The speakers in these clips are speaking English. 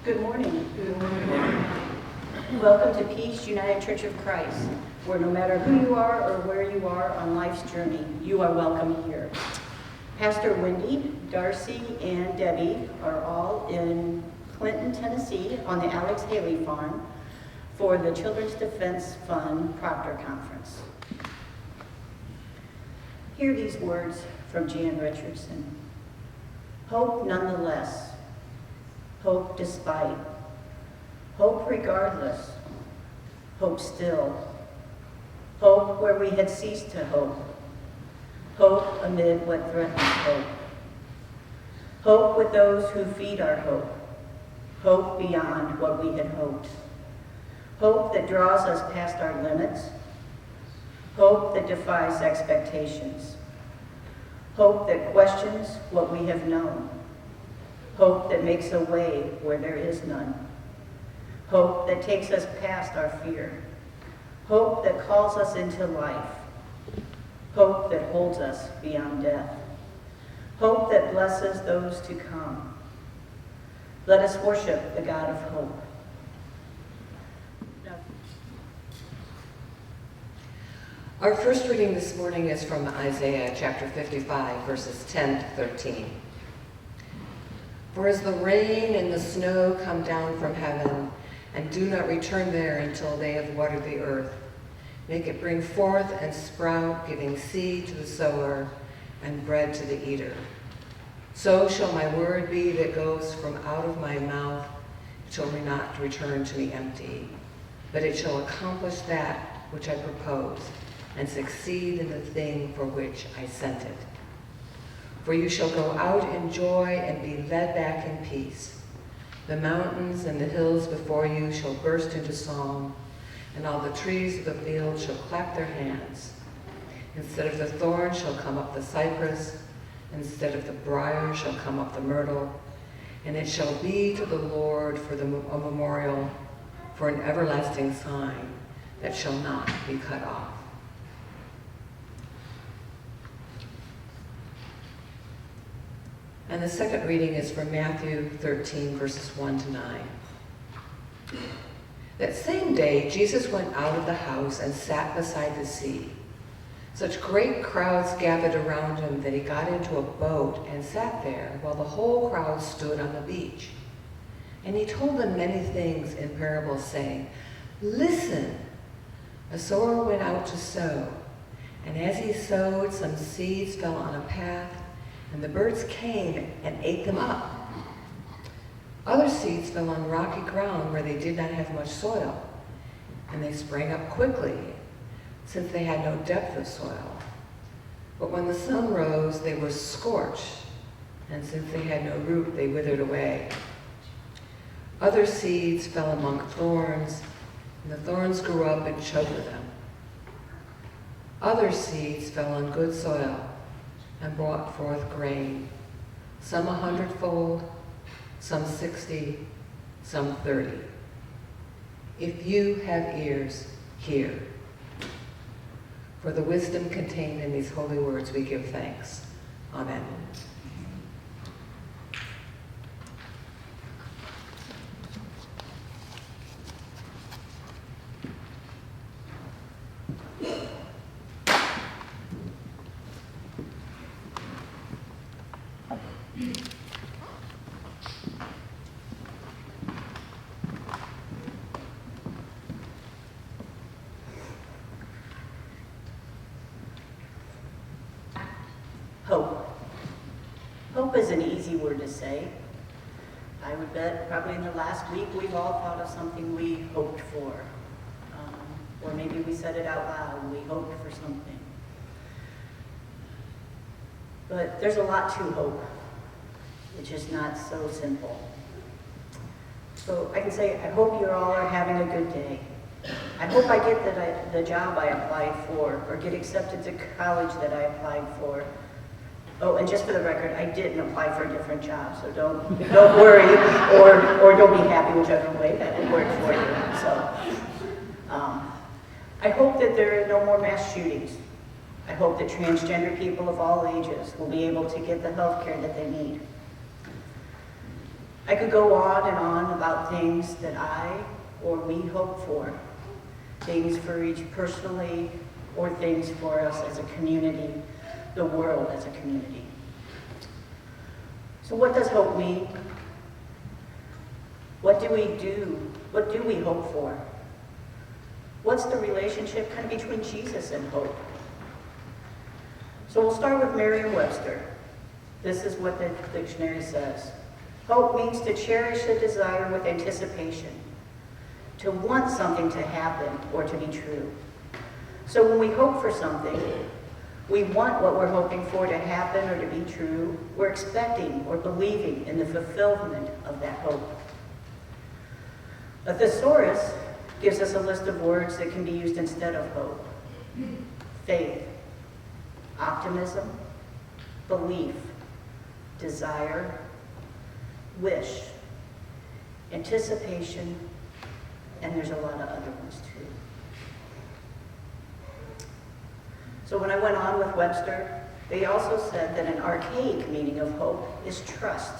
Good morning. Good morning. Welcome to Peace United Church of Christ, where no matter who you are or where you are on life's journey, you are welcome here. Pastor Wendy, Darcy, and Debbie are all in Clinton, Tennessee on the Alex Haley Farm for the Children's Defense Fund Proctor Conference. Hear these words from Jan Richardson. Hope nonetheless. Hope despite. Hope regardless. Hope still. Hope where we had ceased to hope. Hope amid what threatens hope. Hope with those who feed our hope. Hope beyond what we had hoped. Hope that draws us past our limits. Hope that defies expectations. Hope that questions what we have known. Hope that makes a way where there is none. Hope that takes us past our fear. Hope that calls us into life. Hope that holds us beyond death. Hope that blesses those to come. Let us worship the God of hope. Our first reading this morning is from Isaiah chapter 55, verses 10 to 13. For as the rain and the snow come down from heaven, and do not return there until they have watered the earth, make it bring forth and sprout, giving seed to the sower and bread to the eater. So shall my word be that goes from out of my mouth. It shall not return to me empty, but it shall accomplish that which I purpose, and succeed in the thing for which I sent it. For you shall go out in joy and be led back in peace. The mountains and the hills before you shall burst into song, and all the trees of the field shall clap their hands. Instead of the thorn shall come up the cypress, instead of the briar shall come up the myrtle, and it shall be to the Lord for a memorial, for an everlasting sign that shall not be cut off. And the second reading is from Matthew 13, verses 1 to 9. That same day, Jesus went out of the house and sat beside the sea. Such great crowds gathered around him that he got into a boat and sat there while the whole crowd stood on the beach. And he told them many things in parables, saying, Listen, a sower went out to sow, and as he sowed, some seeds fell on a path, and the birds came and ate them up. Other seeds fell on rocky ground where they did not have much soil, and they sprang up quickly, since they had no depth of soil. But when the sun rose, they were scorched, and since they had no root, they withered away. Other seeds fell among thorns, and the thorns grew up and choked them. Other seeds fell on good soil, and brought forth grain, some 100-fold, some 60, some 30. If you have ears, hear. For the wisdom contained in these holy words we give thanks. Amen. Hope. Hope is an easy word to say. I would bet probably in the last week we've all thought of something we hoped for. Or maybe we said it out loud, we hoped for something. But there's a lot to hope. It's just not so simple. So I can say, I hope you all are having a good day. I hope I get the job I applied for, or get accepted to college that I applied for. Oh, and just for the record, I didn't apply for a different job, so don't worry, or don't be happy whichever way that it worked for you. So, I hope that there are no more mass shootings. I hope that transgender people of all ages will be able to get the health care that they need. I could go on and on about things that I or we hope for, things for each personally or things for us as a community, the world as a community. So what does hope mean? What do we do? What do we hope for? What's the relationship kind of between Jesus and hope? So we'll start with Merriam-Webster. This is what the dictionary says. Hope means to cherish a desire with anticipation, to want something to happen or to be true. So when we hope for something, we want what we're hoping for to happen or to be true. We're expecting or believing in the fulfillment of that hope. A thesaurus gives us a list of words that can be used instead of hope. Faith, optimism, belief, desire, wish, anticipation, and there's a lot of other ones too. So when I went on with Webster, they also said that an archaic meaning of hope is trust.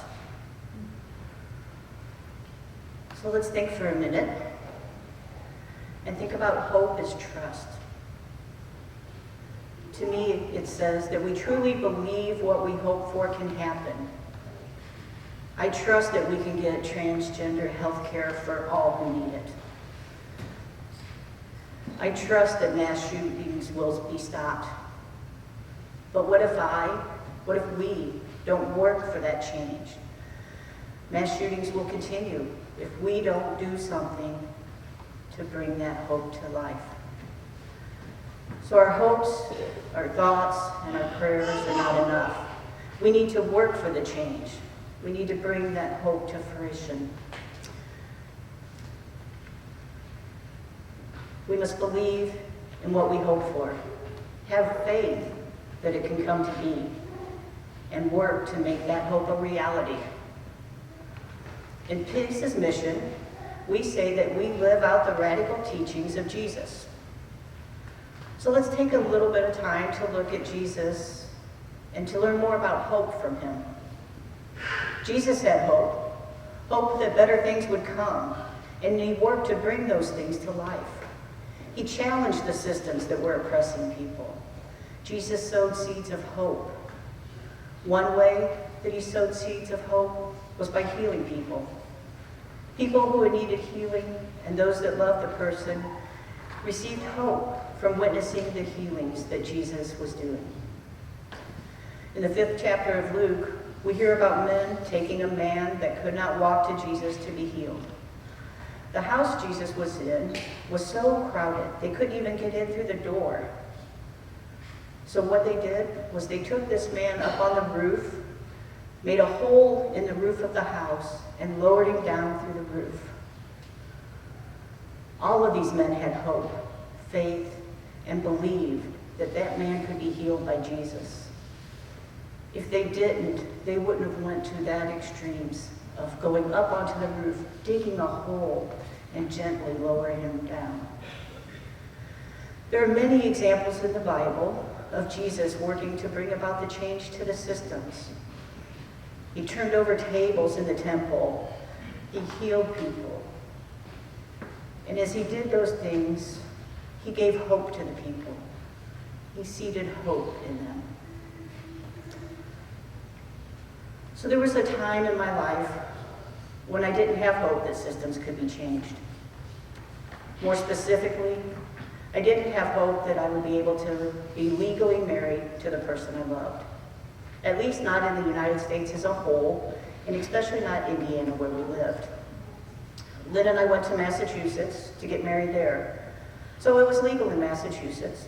So let's think for a minute and think about hope as trust. To me, it says that we truly believe what we hope for can happen. I trust that we can get transgender health care for all who need it. I trust that mass shootings will be stopped. But what if we don't work for that change? Mass shootings will continue if we don't do something to bring that hope to life. So our hopes, our thoughts, and our prayers are not enough. We need to work for the change. We need to bring that hope to fruition. We must believe in what we hope for, have faith that it can come to be, and work to make that hope a reality. In Peace's mission, we say that we live out the radical teachings of Jesus. So let's take a little bit of time to look at Jesus and to learn more about hope from him. Jesus had hope that better things would come, and he worked to bring those things to life. He challenged the systems that were oppressing people. Jesus sowed seeds of hope. One way that he sowed seeds of hope was by healing people. People who had needed healing and those that loved the person received hope from witnessing the healings that Jesus was doing. In the 5th chapter of Luke, we hear about men taking a man that could not walk to Jesus to be healed. The house Jesus was in was so crowded, they couldn't even get in through the door. So what they did was they took this man up on the roof, made a hole in the roof of the house, and lowered him down through the roof. All of these men had hope, faith, and believed that that man could be healed by Jesus. If they didn't, they wouldn't have went to that extremes of going up onto the roof, digging a hole, and gently lowering him down. There are many examples in the Bible of Jesus working to bring about the change to the systems. He turned over tables in the temple. He healed people. And as he did those things, he gave hope to the people. He seeded hope in them. So there was a time in my life when I didn't have hope that systems could be changed. More specifically, I didn't have hope that I would be able to be legally married to the person I loved. At least not in the United States as a whole, and especially not Indiana where we lived. Lynn and I went to Massachusetts to get married there. So it was legal in Massachusetts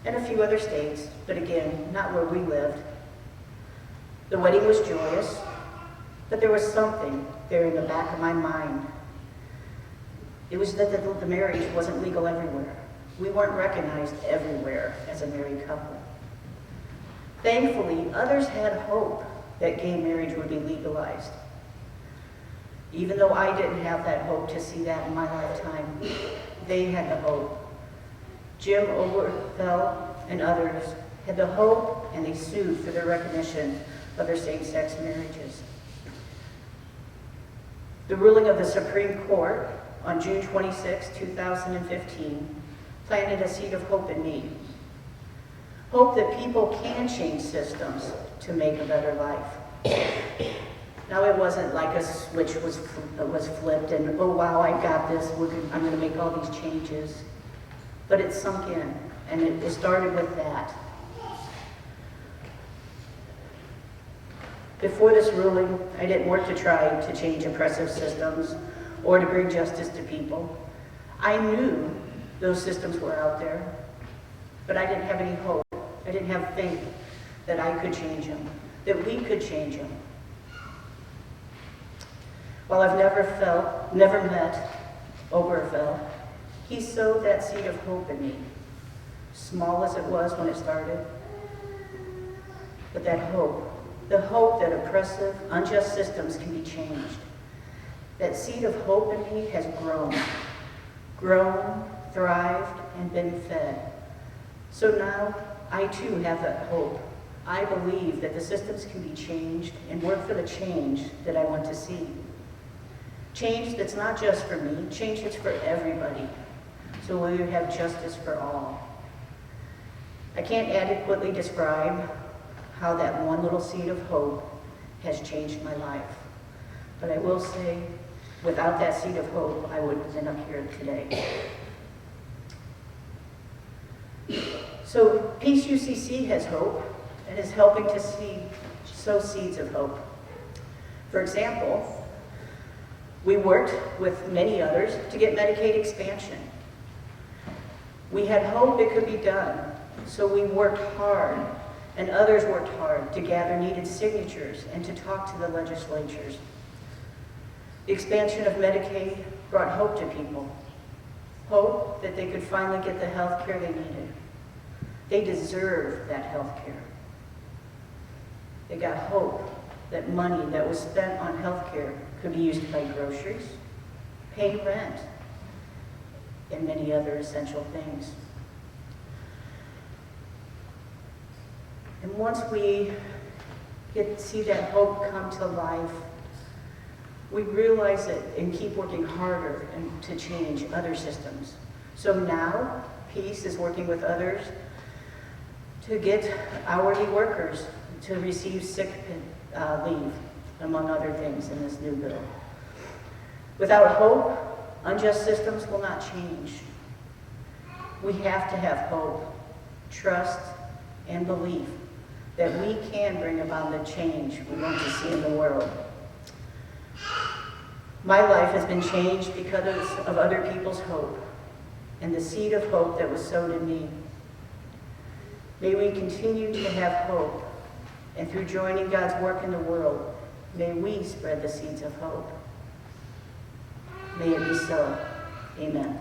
and a few other states, but again, not where we lived. The wedding was joyous, but there was something there in the back of my mind. It was that the marriage wasn't legal everywhere. We weren't recognized everywhere as a married couple. Thankfully, others had hope that gay marriage would be legalized. Even though I didn't have that hope to see that in my lifetime, they had the hope. Jim Oberfeld and others had the hope, and they sued for their recognition of their same-sex marriages. The ruling of the Supreme Court on June 26, 2015, planted a seed of hope in me. Hope that people can change systems to make a better life. Now, it wasn't like a switch was flipped and, oh wow, I got this, I'm going to make all these changes. But it sunk in, and it started with that. Before this ruling, I didn't work to try to change oppressive systems or to bring justice to people. I knew those systems were out there, but I didn't have any hope. I didn't have faith that I could change them, that we could change them. While I've never met Oberfell, he sowed that seed of hope in me, small as it was when it started. But that hope, the hope that oppressive, unjust systems can be changed, that seed of hope in me has grown, thrived, and been fed. So now, I too have that hope. I believe that the systems can be changed and work for the change that I want to see. Change that's not just for me, change that's for everybody. So we have justice for all. I can't adequately describe how that one little seed of hope has changed my life. But I will say, without that seed of hope, I wouldn't have been up here today. So Peace UCC has hope and is helping to sow seeds of hope. For example, we worked with many others to get Medicaid expansion. We had hope it could be done, so we worked hard, and others worked hard to gather needed signatures and to talk to the legislatures. The expansion of Medicaid brought hope to people, hope that they could finally get the health care they needed. They deserve that health care. They got hope that money that was spent on health care could be used to buy groceries, pay rent, and many other essential things. And once we get to see that hope come to life, we realize it and keep working harder and to change other systems. So now, Peace is working with others to get hourly workers to receive sick leave, among other things in this new bill. Without hope, unjust systems will not change. We have to have hope, trust, and belief that we can bring about the change we want to see in the world. My life has been changed because of other people's hope and the seed of hope that was sown in me. May we continue to have hope, and through joining God's work in the world, may we spread the seeds of hope. May it be so. Amen.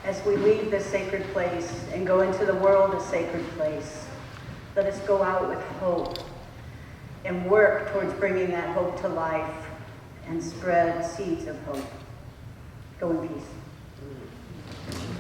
As we leave this sacred place and go into the world a sacred place, let us go out with hope and work towards bringing that hope to life and spread seeds of hope. Go in peace.